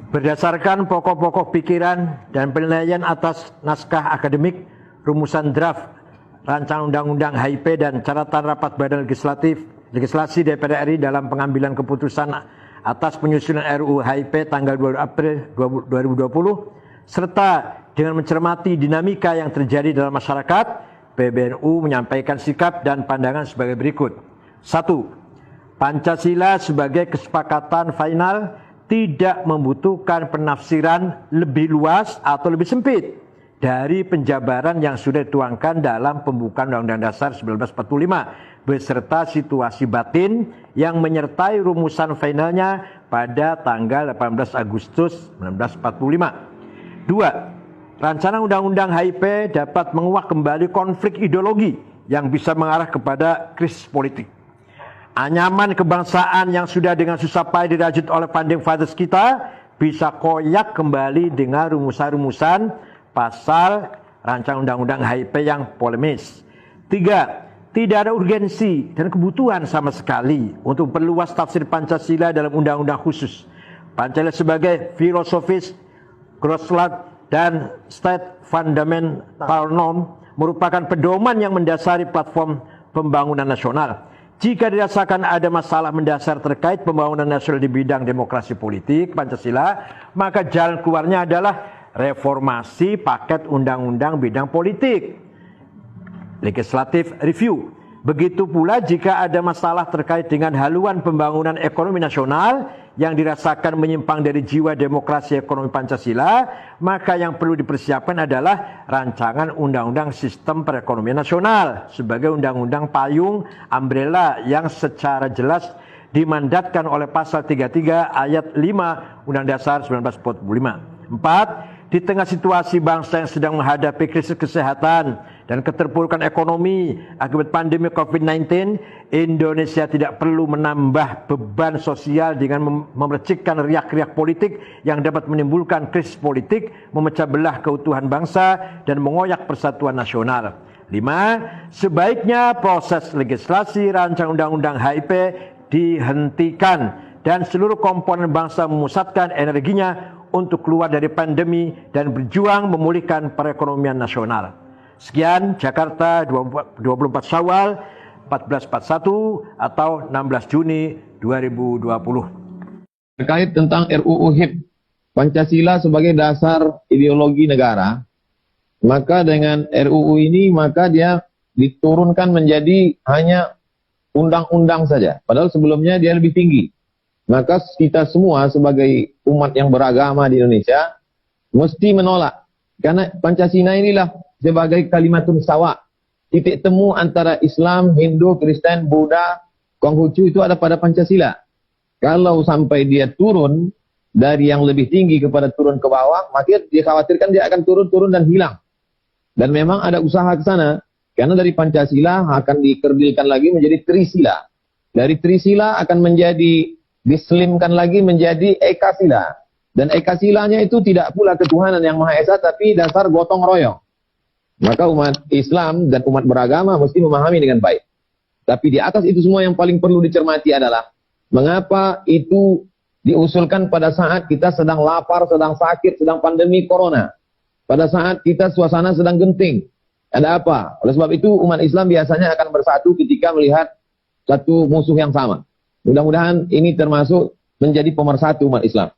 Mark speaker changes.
Speaker 1: Berdasarkan pokok-pokok pikiran dan penilaian atas naskah akademik, rumusan draft rancangan undang-undang HIP dan catatan rapat Badan Legislasi DPR RI dalam pengambilan keputusan atas penyusunan RUU HIP tanggal 2 April 2020, serta dengan mencermati dinamika yang terjadi dalam masyarakat, PBNU menyampaikan sikap dan pandangan sebagai berikut. 1. Pancasila sebagai kesepakatan final tidak membutuhkan penafsiran lebih luas atau lebih sempit dari penjabaran yang sudah dituangkan dalam pembukaan Undang-Undang Dasar 1945 beserta situasi batin yang menyertai rumusan finalnya pada tanggal 18 Agustus 1945. 2. Rancangan Undang-Undang HIP dapat menguak kembali konflik ideologi yang bisa mengarah kepada krisis politik. Anyaman kebangsaan yang sudah dengan susah payah dirajut oleh founding fathers kita bisa koyak kembali dengan rumusan-rumusan pasal rancangan undang-undang HIP yang polemis. 3. Tidak ada urgensi dan kebutuhan sama sekali untuk perluas tafsir Pancasila dalam undang-undang khusus. Pancasila sebagai filosofis, grosslat, dan state fundamental norm merupakan pedoman yang mendasari platform pembangunan nasional. Jika dirasakan ada masalah mendasar terkait pembangunan nasional di bidang demokrasi politik Pancasila, maka jalan keluarnya adalah reformasi paket undang-undang bidang politik, legislative review. Begitu pula jika ada masalah terkait dengan haluan pembangunan ekonomi nasional yang dirasakan menyimpang dari jiwa demokrasi ekonomi Pancasila, maka yang perlu dipersiapkan adalah rancangan undang-undang sistem perekonomian nasional sebagai undang-undang payung umbrella yang secara jelas dimandatkan oleh pasal 33 ayat 5 Undang Dasar 1945. 4. Di tengah situasi bangsa yang sedang menghadapi krisis kesehatan dan keterpurukan ekonomi akibat pandemi COVID-19, Indonesia tidak perlu menambah beban sosial dengan memercikkan riak-riak politik yang dapat menimbulkan krisis politik, memecah belah keutuhan bangsa, dan mengoyak persatuan nasional. 5. Sebaiknya proses legislasi rancangan undang-undang HIP dihentikan dan seluruh komponen bangsa memusatkan energinya untuk keluar dari pandemi dan berjuang memulihkan perekonomian nasional. Sekian, Jakarta, 24 Syawal 1441 atau 16 Juni 2020.
Speaker 2: Terkait tentang RUU HIP, Pancasila sebagai dasar ideologi negara, maka dengan RUU ini maka dia diturunkan menjadi hanya undang-undang saja. Padahal sebelumnya dia lebih tinggi. Maka kita semua sebagai umat yang beragama di Indonesia mesti menolak. Karena Pancasila inilah sebagai kalimatun sawa. Titik temu antara Islam, Hindu, Kristen, Buddha, Konghucu itu ada pada Pancasila. Kalau sampai dia turun dari yang lebih tinggi kepada turun ke bawah, maka dikhawatirkan dia akan turun dan hilang. Dan memang ada usaha ke sana. Karena dari Pancasila akan dikerdilkan lagi menjadi Trisila. Dari Trisila akan menjadi dislimkan lagi menjadi Ekasila. Dan Ekasilanya itu tidak pula ketuhanan yang Maha Esa, tapi dasar gotong royong. Maka umat Islam dan umat beragama mesti memahami dengan baik. Tapi di atas itu semua yang paling perlu dicermati adalah mengapa itu diusulkan pada saat kita sedang lapar, sedang sakit, sedang pandemi corona. Pada saat kita suasana sedang genting. Ada apa? Oleh sebab itu umat Islam biasanya akan bersatu ketika melihat satu musuh yang sama. Mudah-mudahan ini termasuk menjadi pemersatu umat Islam.